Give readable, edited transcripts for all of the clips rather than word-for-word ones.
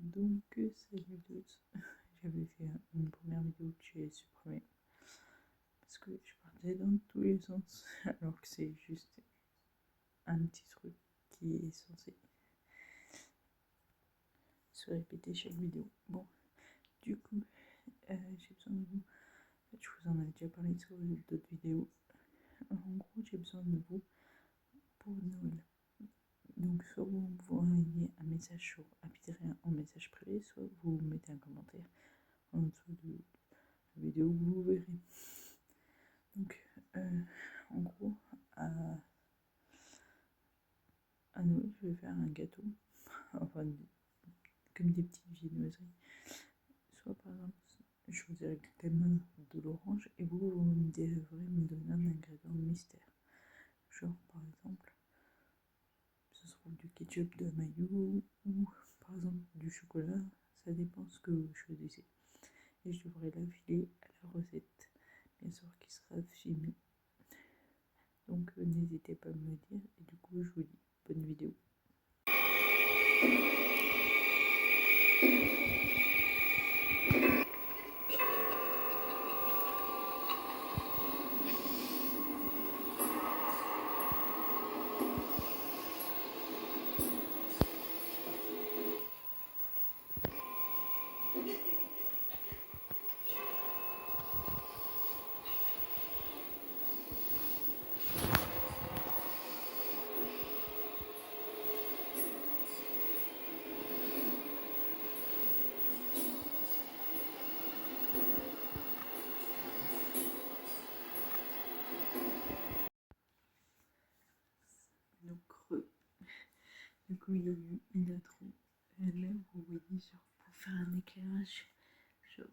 Donc, salut à tous. J'avais fait une première vidéo que j'ai supprimée parce que je partais dans tous les sens alors que c'est juste un petit truc qui est censé se répéter chaque vidéo. Bon, du coup, j'ai besoin de vous. Je vous en ai déjà parlé sur d'autres vidéos. En gros, j'ai besoin de vous pour Noël. Donc, soit vous envoyez un message sur Apiteria en message privé, soit vous mettez un commentaire en dessous de la vidéo, vous verrez. Donc, en gros, à Noël, je vais faire un gâteau, enfin, comme des petites viennoiseries. Soit par exemple, je choisirai le thème de l'orange et vous devrez me donner un ingrédient mystère. Genre, par exemple, ce sera du ketchup de mayo ou par exemple du chocolat, ça dépend ce que vous choisissez. Et je devrais l'affiler à la recette, bien sûr, qui sera filmée. Donc n'hésitez pas à me le dire et du coup je vous dis bonne vidéo. Donc du coup il y a eu une intro. Là vous voyez genre pour faire un éclairage, genre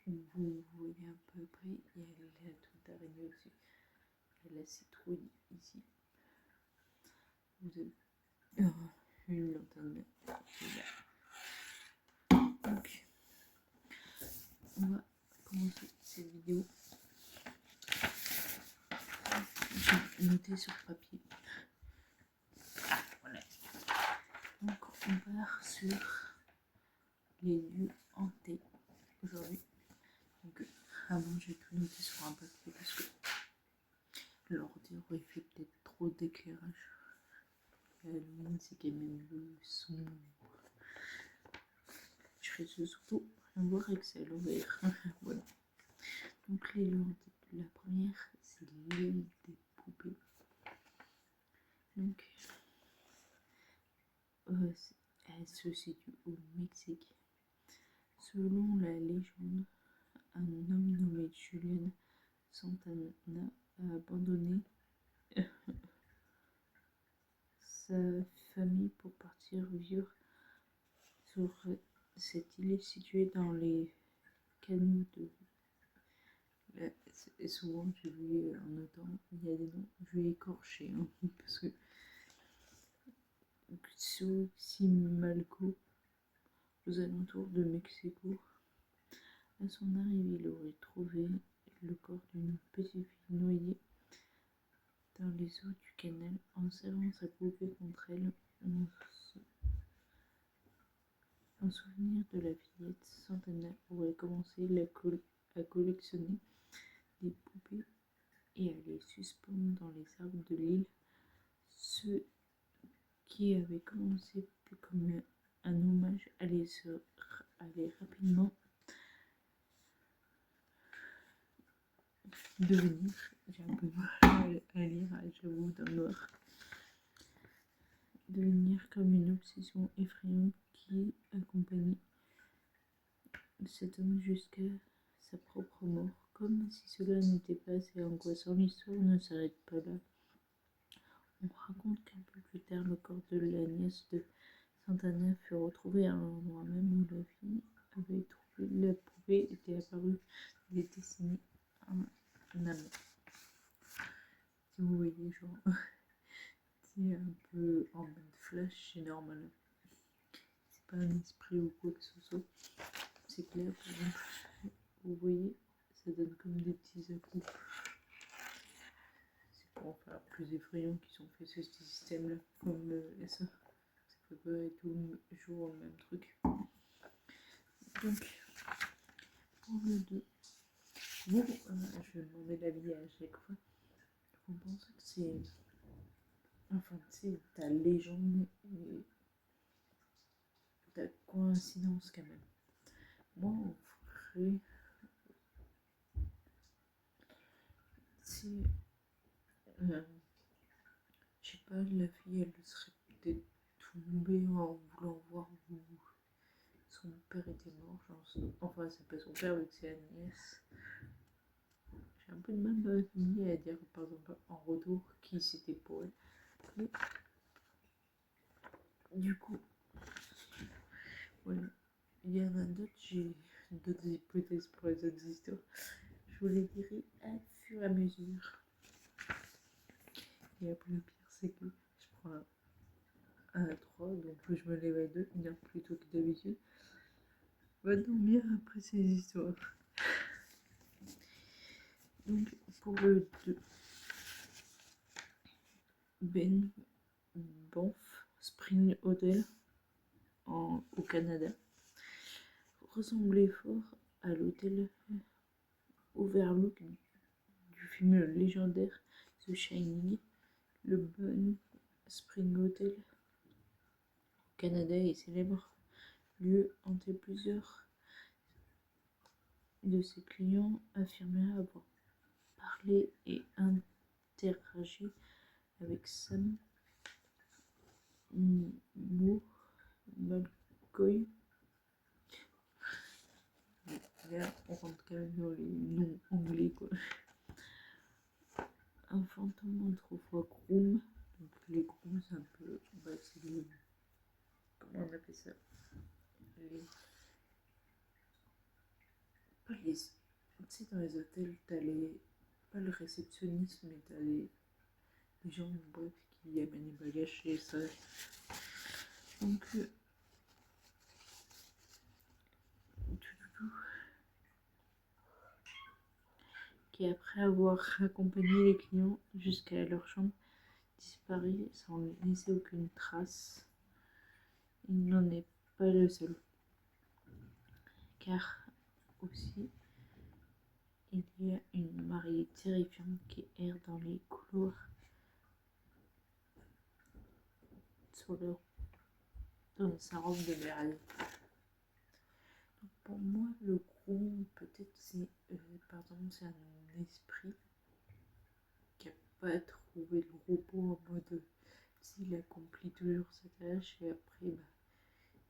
vous voyez à peu près, il y a la truc d'araignée aussi. Il y a la citrouille ici. Vous avez une lanterne qui est là. Donc on va commencer cette vidéo. J'ai noté sur papier. Voilà. Donc on part sur les lieux hantés aujourd'hui. Donc avant j'ai tout noté sur un papier parce que l'ordi aurait fait peut-être trop d'éclairage. L'Halloween c'est quand même le son. Je fais surtout voir Excel ouvert. Voilà. Donc les lieux hantés. La première c'est l'île des poupées. Donc elle se situe au Mexique. Selon la légende, un homme nommé Julian Santana a abandonné sa famille pour partir vivre sur cette île située dans les canaux de... Et souvent, je vais en notant, il y a des noms, je vais écorcher, hein, parce que Xochimilco, aux alentours de Mexico. À son arrivée, il aurait trouvé le corps d'une petite fille noyée dans les eaux du canal. En serrant sa poupée contre elle, en souvenir de la fillette, Santana aurait commencé à collectionner des poupées et à les suspendre dans les arbres de l'île, ce qui avait commencé comme un hommage allait rapidement devenir, j'ai un peu mal à lire, j'avoue, dans le noir, devenir comme une obsession effrayante qui accompagnait cet homme jusqu'à sa propre mort. Comme si cela n'était pas assez angoissant, l'histoire ne s'arrête pas là. On raconte qu'un peu plus tard, le corps de la nièce de Santana fut retrouvé à un endroit même où la fille avait trouvé la poupée était apparue des décennies en amont. Si vous voyez, genre, c'est un peu en mode flash, c'est normal. C'est pas un esprit ou quoi que ce soit. C'est clair, par exemple, vous voyez, ça donne comme des petits à-coups. C'est pour en faire plus effrayant qu'ils ont fait ce système-là, comme ça. Ça peut pas être toujours le même truc. Donc, pour le 2, vous, je vais demander l'avis à chaque fois. Vous pensez que c'est. Enfin, tu sais, ta légende et ta coïncidence quand même. Moi, en vrai, c'est. Je sais pas, la fille, elle serait peut-être tombée en voulant voir où son père était mort. Enfin, c'est pas son père, vu que c'est la nièce. J'ai un peu de mal à dire, par exemple, en retour, qui c'était pour elle. Mais, du coup, voilà. Il y en a d'autres, j'ai d'autres hypothèses pour les autres histoires. Je vous les dirai à fur et à mesure. Et après, le pire, c'est que je prends un à 3, donc je me lève à 2, une heure plus tôt que d'habitude. Va dormir après ces histoires. Donc, pour le 2, Ben Banff Spring Hotel au Canada ressemblait fort à l'hôtel Overlook du film légendaire The Shining. Le Banff Spring Hotel au Canada est célèbre lieu hanté. Plusieurs de ses clients affirmaient avoir parlé et interagi avec Sam McCoy. Là, on rentre quand même dans les noms anglais, quoi. Un fantôme autrefois groom. Donc les grooms, c'est un peu. Bah, c'est les. Comment on appelle ça? Les. Pas les. Tu sais, dans les hôtels, t'as les. Pas le réceptionniste, mais t'as les gens, bref, qui amènent les bagages chez ça. Donc. Qui, après avoir accompagné les clients jusqu'à leur chambre, disparaît sans laisser aucune trace. Il n'en est pas le seul. Car aussi, il y a une mariée terrifiante qui erre dans les couloirs dans sa robe de mariée. Pour moi, le groom, peut-être c'est par exemple, c'est un esprit qui n'a pas trouvé le repos en mode s'il accomplit toujours sa tâche et après, bah,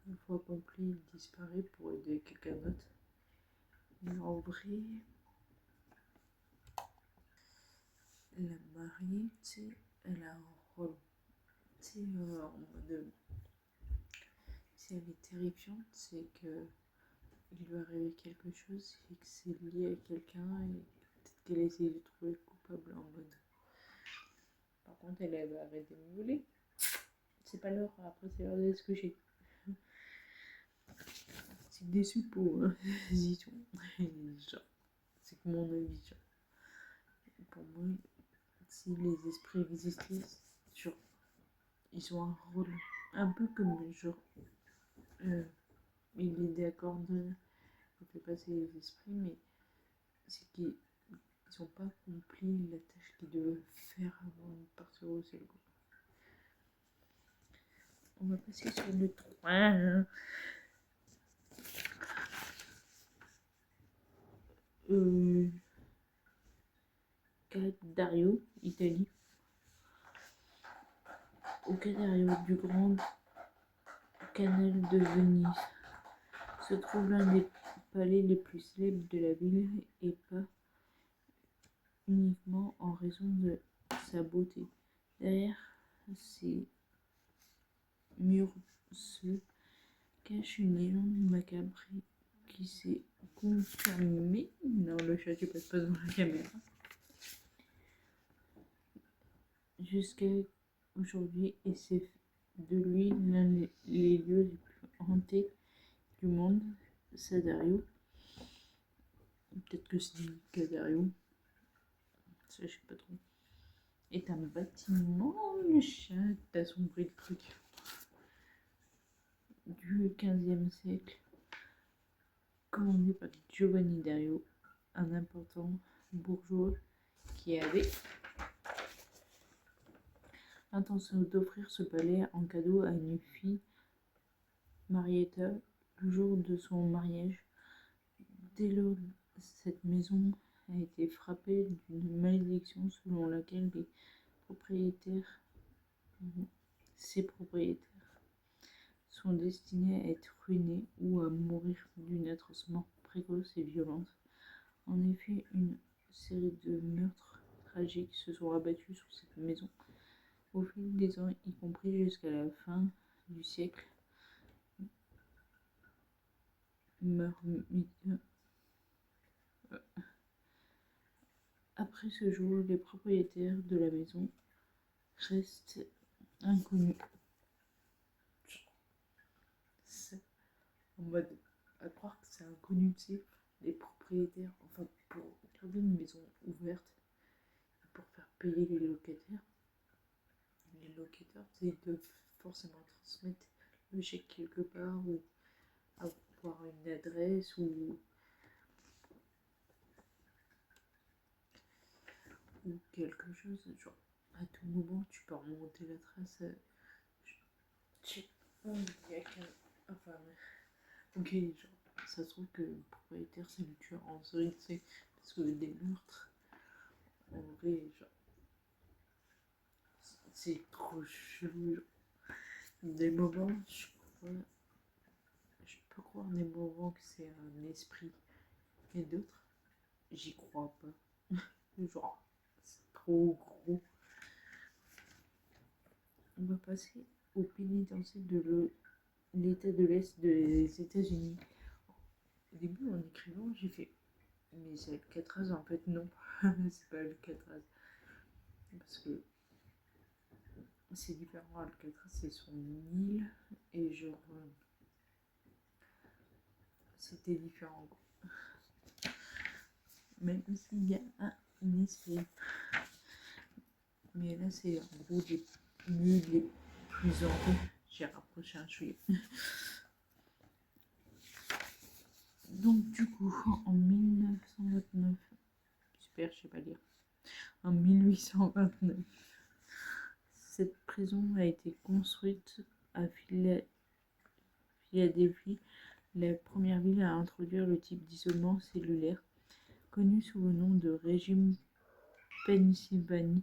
une fois accompli, il disparaît pour aider quelqu'un d'autre. Mais en vrai, la mariée, tu sais, elle a un rôle. Tu sais, en mode. Si elle est terrifiante, c'est que il lui arrive quelque chose et que c'est lié à quelqu'un et peut-être qu'elle essaie de trouver le coupable en mode. Par contre, elle va arrêter de me voler. C'est pas l'heure, après c'est l'heure de se coucher. C'est des suppos, hein. Genre, c'est que mon avis, genre. Pour moi, si les esprits existaient, genre, ils ont un rôle un peu comme genre. Il est d'accord de fait passer les esprits, mais c'est qu'ils n'ont pas accompli la tâche qu'ils devaient faire avant de partir au ciel. On va passer sur le 3. Cadario, Italie. Au Cadario du Grand Canal de Venise se trouve l'un des palais les plus célèbres de la ville et pas uniquement en raison de sa beauté. Derrière ces murs se cache une légende macabre qui s'est confirmée. Non, le chat tu passes pas dans la caméra. Jusqu'à aujourd'hui, et c'est de lui l'un des lieux les plus hantés du monde. Sadario, peut-être que c'est Cadario, ça je sais pas trop, est un bâtiment, le chat assombri le truc, du 15e siècle. commandé par Giovanni Dario, un important bourgeois qui avait l'intention d'offrir ce palais en cadeau à une fille, Marietta, le jour de son mariage. Dès lors, cette maison a été frappée d'une malédiction selon laquelle ses propriétaires sont destinés à être ruinés ou à mourir d'une atroce mort précoce et violente. En effet, une série de meurtres tragiques se sont abattus sur cette maison au fil des ans, y compris jusqu'à la fin du siècle. Après ce jour, les propriétaires de la maison restent inconnus. C'est en mode à croire que c'est inconnu, tu sais, les propriétaires, enfin pour garder une maison ouverte et pour faire payer les locataires, ils doivent forcément transmettre le chèque quelque part ou avoir une adresse ou quelque chose, genre à tout moment tu peux remonter la trace. Je sais pas, il y a qu'un. Enfin, ok, genre, ça se trouve que le propriétaire c'est le tueur en série, tu sais, parce que des meurtres, en vrai, genre, c'est trop chelou. Genre. Des moments, je peux croire des moments que c'est un esprit, et d'autres, j'y crois pas. Genre, c'est trop gros. On va passer au pénitencier de l'État de l'Est des États-Unis. Au début, en écrivant, j'ai fait mais c'est Alcatraz en fait, non, c'est pas Alcatraz. Parce que c'est différent, Alcatraz c'est son île et genre c'était différent. Même s'il y a un esprit. Mais là c'est en gros des mules les plus anciens. J'ai rapproché un chouïa. Donc du coup, en 1929, super, je sais pas lire, en 1829, cette prison a été construite à Philadelphie, la première ville à introduire le type d'isolement cellulaire, connu sous le nom de régime Pennsylvanie.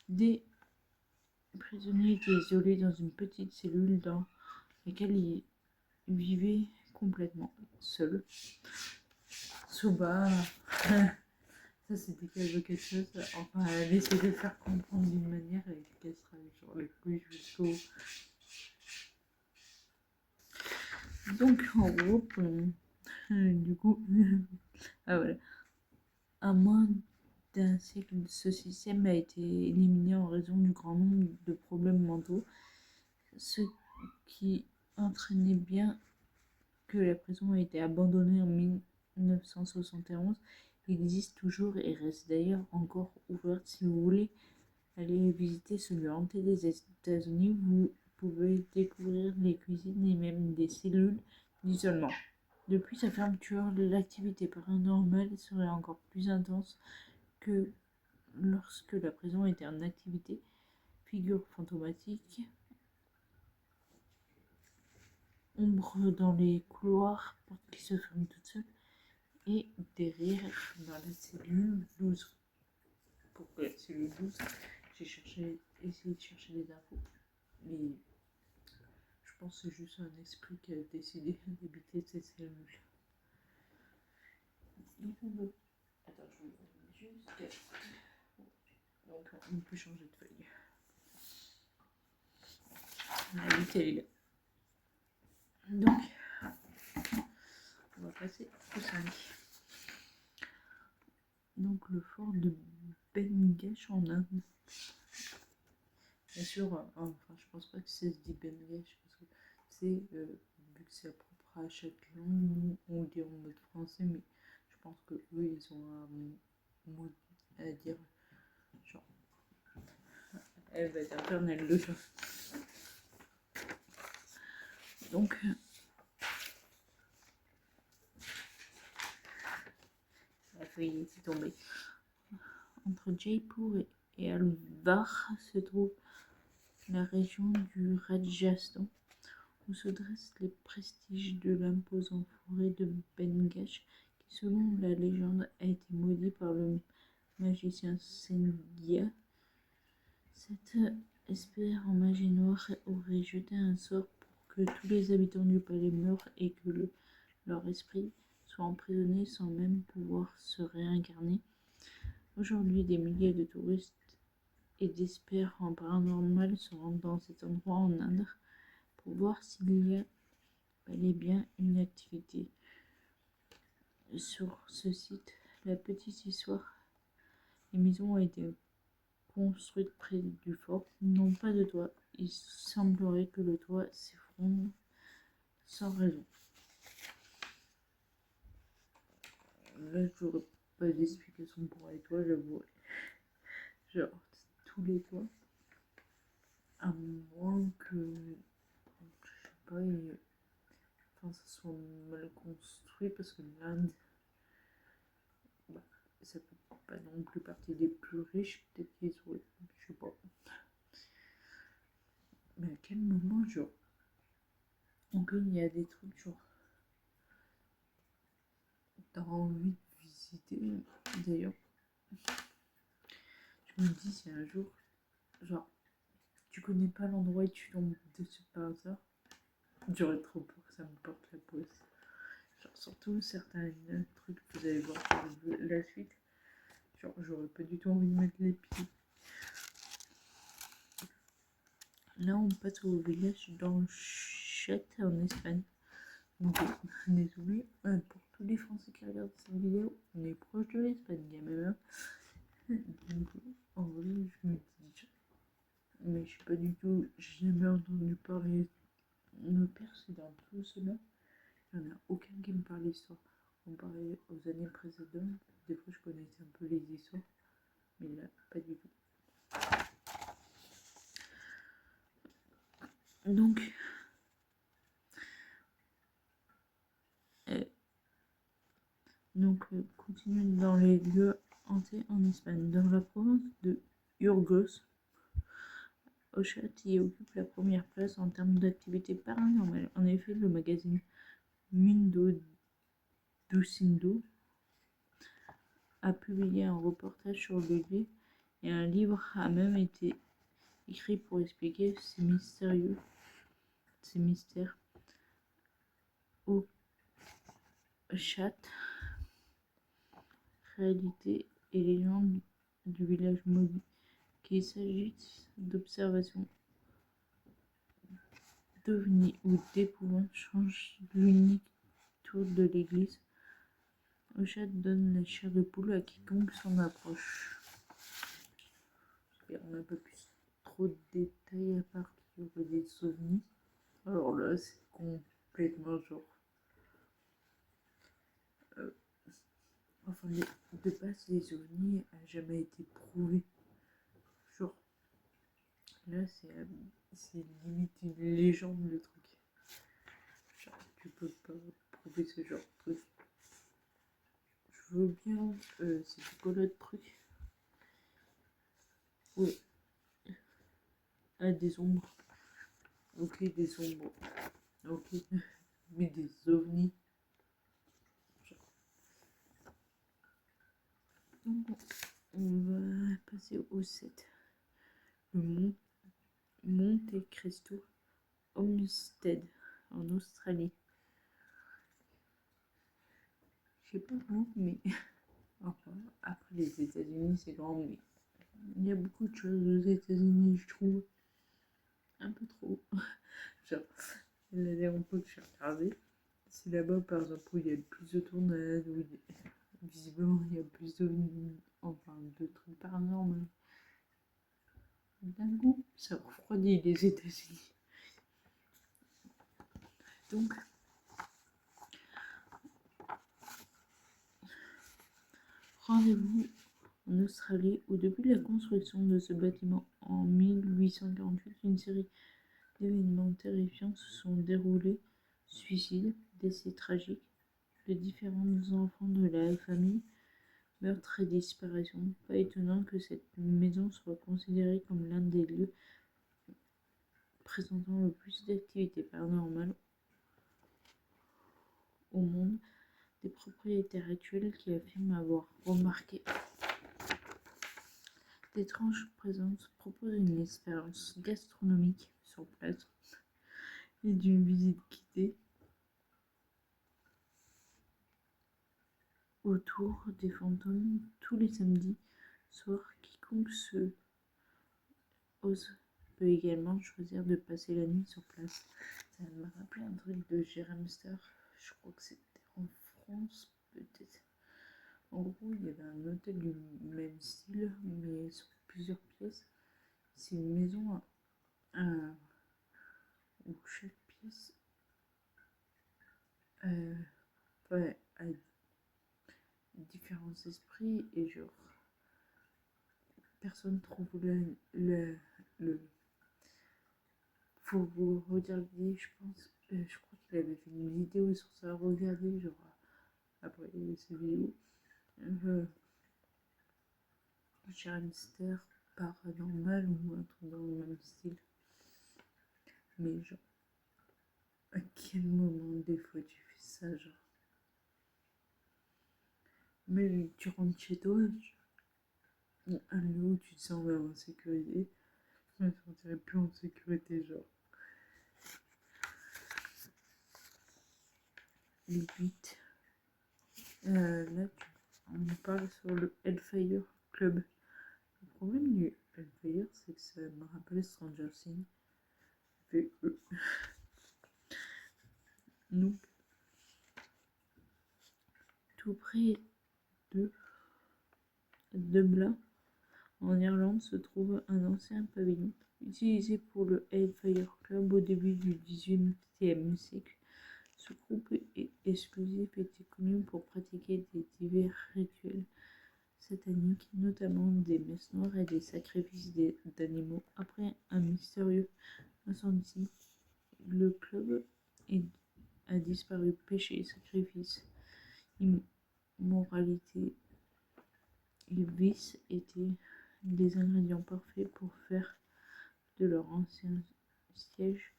Des prisonniers étaient isolés dans une petite cellule dans laquelle ils vivaient complètement seuls. Soba, ça c'était quelque chose. Enfin, elle essaie de faire comprendre d'une manière et qu'elle sera genre les couilles jusqu'au. Donc en gros, du coup, ah voilà. À moins d'un siècle, ce système a été éliminé en raison du grand nombre de problèmes mentaux, ce qui entraînait bien que la prison a été abandonnée en 1971. Existe toujours et reste d'ailleurs encore ouverte. Si vous voulez aller visiter ce lieu hanté des États-Unis, vous pouvez découvrir les cuisines et même des cellules d'isolement. Depuis sa fermeture, l'activité paranormale serait encore plus intense que lorsque la prison était en activité. Figures fantomatiques, ombre dans les couloirs, portes qui se ferment toutes seules, et derrière, dans la cellule 12. Pourquoi la cellule 12 J'ai essayé de chercher des infos, mais je pense que c'est juste un esprit qui a décidé d'habiter cette cellule. Donc on va... Attends, je vais juste... Donc on peut changer de feuille. La 8 elle est là. Donc, on va passer au 5. Donc le fort de Bengesh en Inde. Bien sûr, enfin je pense pas que ça se dit Bengesh parce que c'est vu que c'est propre à chaque langue, nous on le dit en mode français, mais je pense que eux ils ont un mot à dire, genre elle va être éternelle le chat. Donc feuille était tombée. Entre Jaipur et Alvar se trouve la région du Rajasthan, où se dressent les prestiges de l'imposante forêt de Bengash, qui, selon la légende, a été maudit par le magicien Sengya. Cette espère en magie noire aurait jeté un sort pour que tous les habitants du palais meurent et que leur esprit soit emprisonné sans même pouvoir se réincarner. Aujourd'hui, des milliers de touristes et d'experts en paranormal se rendent dans cet endroit en Inde pour voir s'il y a bel et bien une activité. Sur ce site, la petite histoire, les maisons ont été construites près du fort, n'ont pas de toit. Il semblerait que le toit s'effondre sans raison. Là, je n'aurais pas d'explication pour les toits, j'avoue. Genre, tous les toits. À moins que, je sais pas, ça soit mal construit, parce que l'Inde, ça fait pas non plus partie des plus riches, peut-être qu'ils auraient, je sais pas. Mais à quel moment, genre, il y a des trucs, genre, t'as envie de visiter, d'ailleurs, je me dis, si un jour, genre, tu connais pas l'endroit et tu tombes dessus par hasard, j'aurais trop peur que ça me porte la poisse. Genre, surtout certains trucs que vous allez voir sur la suite, genre, j'aurais pas du tout envie de mettre les pieds. Là, on passe au village d'Anchette en Espagne. Donc, désolé pour tous les Français qui regardent cette vidéo, on est proche de l'Espagne quand même. Donc, en vrai, je me dis, mais je sais pas du tout, j'ai jamais entendu parler. Nos pères, c'est dans tout cela. Il n'y en a aucun qui me parle d'histoire. Comparé aux années précédentes, des fois je connaissais un peu les histoires, mais là, pas du tout. Donc, continue dans les lieux hantés en Espagne. Dans la province de Burgos, Oxat y occupe la première place en termes d'activité paranormale. En effet, le magazine Mundo Ducindo a publié un reportage sur le lieu et un livre a même été écrit pour expliquer ces mystères. Oxat, réalité et légende du village maudit, qu'il s'agisse d'observations d'ovnis ou d'épouvantes, change l'unique tour de l'église. Oxat donne la chair de poule à quiconque s'en approche. Et on n'a pas plus trop de détails à part qu'il y aurait des ovnis. Alors là, c'est complètement genre. Enfin, de base, les ovnis n'ont jamais été prouvés. Genre, là, c'est limite une légende, le truc. Genre, tu peux pas prouver ce genre de truc. Je veux bien. C'est quoi l'autre truc? Oui. Ah, des ombres. Ok, des ombres. Ok. Mais des ovnis. Donc, on va passer au 7. Le Monte Cristo Homestead en Australie. Je sais pas où, mais enfin, après les États-Unis, c'est grand, mais il y a beaucoup de choses aux États-Unis, je trouve. Un peu trop. Genre, la dernière fois que j'ai regardé, c'est là-bas, par exemple, où il y a le plus de tournades, où visiblement il y a plus de trucs paranormaux. D'un coup, ça refroidit les États-Unis. Donc, rendez-vous en Australie, où depuis la construction de ce bâtiment en 1848, une série d'événements terrifiants se sont déroulés. Suicides, décès tragiques de différents enfants de la famille, meurtre et disparition. Pas étonnant que cette maison soit considérée comme l'un des lieux présentant le plus d'activités paranormales au monde. Des propriétaires actuels qui affirment avoir remarqué d'étranges présences proposent une expérience gastronomique sur place et d'une visite guidée autour des fantômes tous les samedis soirs. Quiconque se ose peut également choisir de passer la nuit sur place. Ça m'a rappelé un truc de Jeremster, je crois que c'était en France peut-être. En gros, il y avait un hôtel du même style, mais sur plusieurs pièces. C'est une maison où chaque pièce a différents esprits et genre personne trouve le faut vous regarder, je pense. Je crois qu'il avait fait une vidéo sur ça, regardez, genre après ces vidéos. J'ai un mystère paranormal ou un truc dans le même style. Mais genre, à quel moment des fois tu fais ça, genre. Mais tu rentres chez toi, un lieu où tu te sens vraiment en sécurité. Je me sentirais plus en sécurité, genre. Les 8. Là, on parle sur le Hellfire Club. Le problème du Hellfire, c'est que ça me rappelle Stranger Things. Donc, tout près de Dublin, en Irlande, se trouve un ancien pavillon utilisé pour le Hellfire Club au début du XVIIIe siècle. Ce groupe exclusif était connu pour pratiquer des divers rituels sataniques, notamment des messes noires et des sacrifices d'animaux. Après un mystérieux incendie, le club a disparu. Péché, sacrifice, immoralité et vice étaient les ingrédients parfaits pour faire de leur ancien siège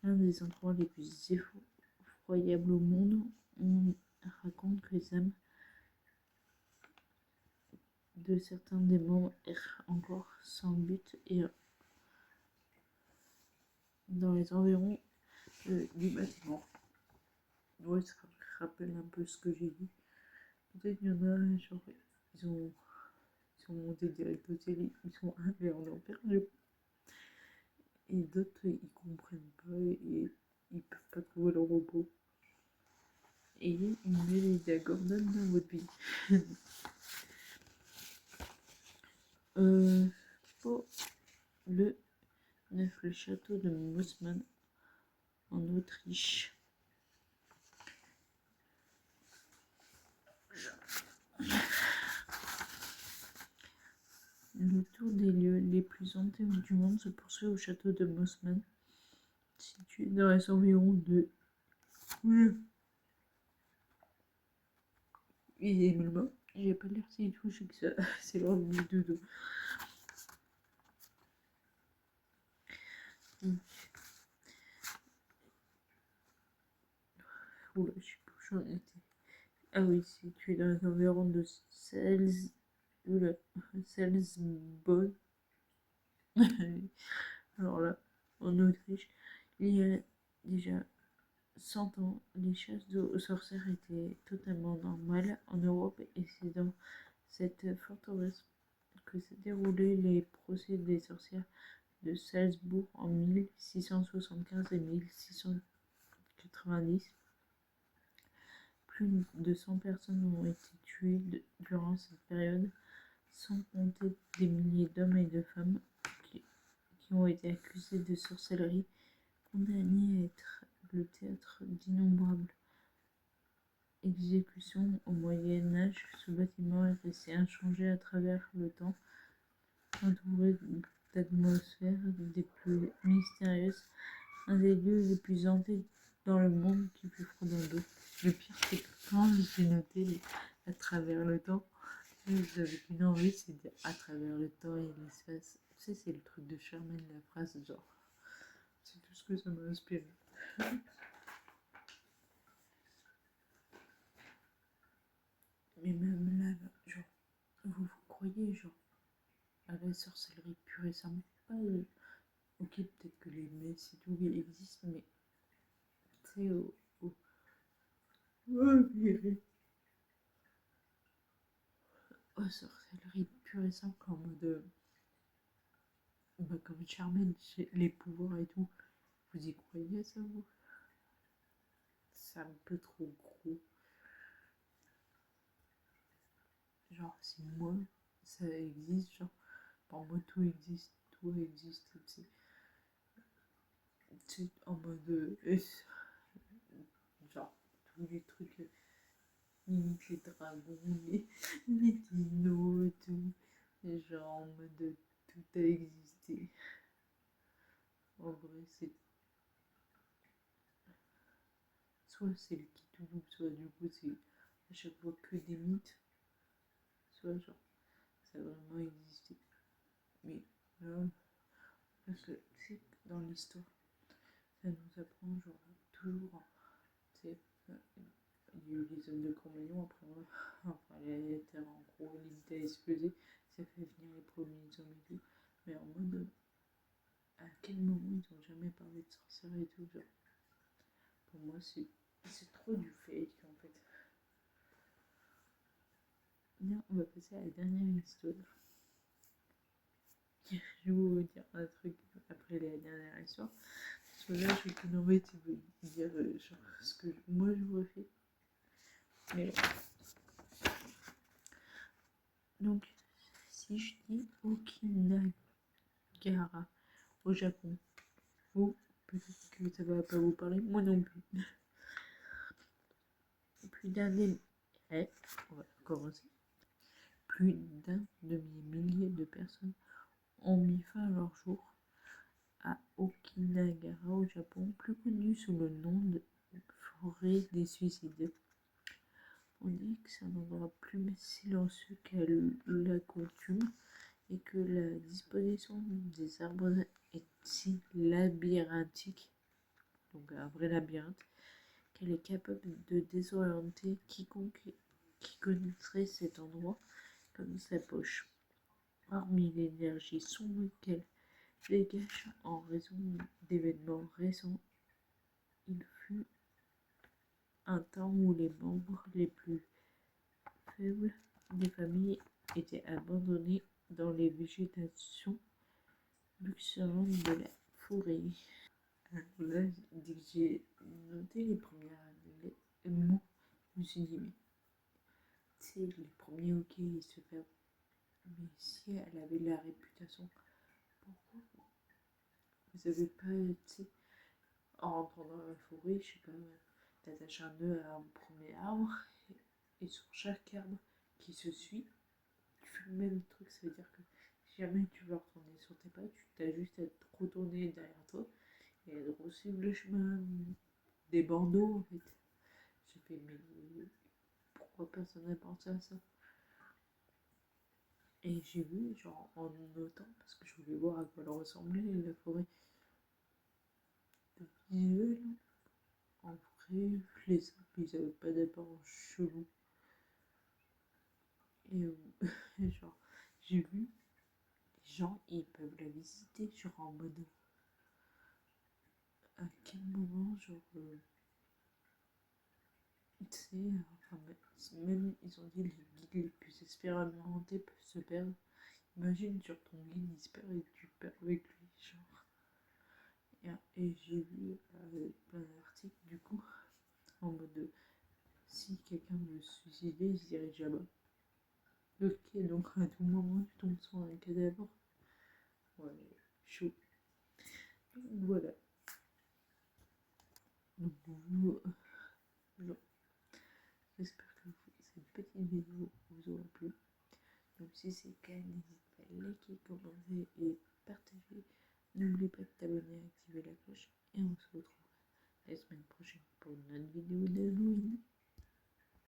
l'un des endroits les plus effroyables au monde. On raconte que les âmes de certains des membres errent encore sans but et dans les environs du bâtiment. Ouais, ça rappelle un peu ce que j'ai dit. Peut-être qu'il y en a, genre, ils ont monté direct au ciel, ils sont allés en enfer, et d'autres, ils comprennent pas et ils peuvent pas trouver le repos. Ayez une belle idée Gordon dans votre vie. Pour le 9, le château de Mossman en Autriche. Le tour des lieux les plus hantés du monde se poursuit au château de Mossman, situé dans les environs de Visiblement, j'ai pas l'air si touché que ça. C'est l'heure du dodo. Oula, je sais plus où j'en étais. Ah oui, situé dans les environs de Salzbourg. Alors là, en Autriche, il y a déjà 100 ans, les chasses aux sorcières étaient totalement normales en Europe et c'est dans cette forteresse que s'est déroulé les procès des sorcières de Salzbourg en 1675 et 1690. Plus de 100 personnes ont été tuées durant cette période, sans compter des milliers d'hommes et de femmes qui ont été accusés de sorcellerie, condamnés à être le théâtre d'innombrables exécutions au Moyen Âge. Ce bâtiment est resté inchangé à travers le temps, entouré d'atmosphères des plus mystérieuses, un des lieux les plus hantés dans le monde qui fut froid dans l'eau. Le pire, c'est que quand j'ai noté à travers le temps, ce que ça m'a inspiré. Mais même là, genre, vous croyez, genre, à la sorcellerie pure et simple, pas ok, peut-être que les messes et tout existent, mais tu sais, sorcellerie pure et simple en mode, comme Charmaine, les pouvoirs et tout. Vous y croyez ça, vous? C'est un peu trop gros. Genre, si moi, ça existe, genre, pour moi, tout existe, tu sais, en mode, genre, tous les trucs, limite les dragons, les dinos et tout, et genre, en mode, tout a existé. En vrai, c'est soit c'est le Cthulhu, soit du coup, c'est à chaque fois que des mythes, soit genre, ça a vraiment existé. Mais là, parce que tu sais, dans l'histoire, ça nous apprend genre toujours, tu sais, il y a eu les hommes de Cro-Magnon, après, enfin, la Terre en gros, l'île a explosé, ça fait venir les premiers hommes et tout, mais en mode, à quel moment ils ont jamais parlé de sorcière et tout, genre, pour moi c'est trop du fake en fait. Bien, on va passer à la dernière histoire. Je vais vous dire un truc après la dernière histoire. Parce que là, je vais vous embêter de vous dire genre, ce que moi je vous refais. Mais donc, si je dis Okinagara au Japon, ou peut-être que ça va pas vous parler, moi non plus. Plus d'un demi... on va commencer. Plus d'un demi-millier de personnes ont mis fin à leur jour à Okinagara au Japon, plus connu sous le nom de forêt des suicides. On dit que c'est un endroit plus silencieux qu'à l'accoutume et que la disposition des arbres est si labyrinthique, donc un vrai labyrinthe, qu'elle est capable de désorienter quiconque qui connaîtrait cet endroit comme sa poche. Parmi l'énergie sombre qu'elle dégage en raison d'événements récents, il fut un temps où les membres les plus faibles des familles étaient abandonnés dans les végétations luxuriantes de la forêt. Alors là, dès que j'ai noté les premiers mots, je me suis dit, mais tu sais, les premiers ok, ils se perdent. Mais si elle avait la réputation, pourquoi vous avez pas, tu sais, en rentrant dans la forêt, je sais pas, t'attaches un nœud à un premier arbre, et sur chaque arbre qui se suit, tu fais le même truc. Ça veut dire que si jamais tu veux retourner sur tes pas, tu as juste à te retourner derrière toi et à suivre le chemin des bandeaux en fait. J'ai fait, mais pourquoi personne n'a pensé à ça? Et j'ai vu, genre en notant, parce que je voulais voir à quoi elle ressemblait la forêt, le visuel, en vrai, les arbres, ils avaient pas d'apparence chelou. Et genre, j'ai vu, les gens, ils peuvent la visiter, genre en mode, à quel moment, genre, tu sais, enfin, même, ils ont dit, les guides les plus expérimentés peuvent se perdre. Imagine, genre, ton guide, il se perd et tu perds avec lui, genre. Et j'ai vu plein d'articles, du coup, en mode, si quelqu'un veut se suicider, il se dirige là-bas. Ok, donc à tout moment, tu tombes sur un cadavre. Ouais, chaud. Donc, voilà. Donc, j'espère que cette petite vidéo vous aura plu. Donc, si c'est le cas, n'hésitez pas à liker, commenter et partager. N'oubliez pas de t'abonner et activer la cloche. Et on se retrouve la semaine prochaine pour une autre vidéo de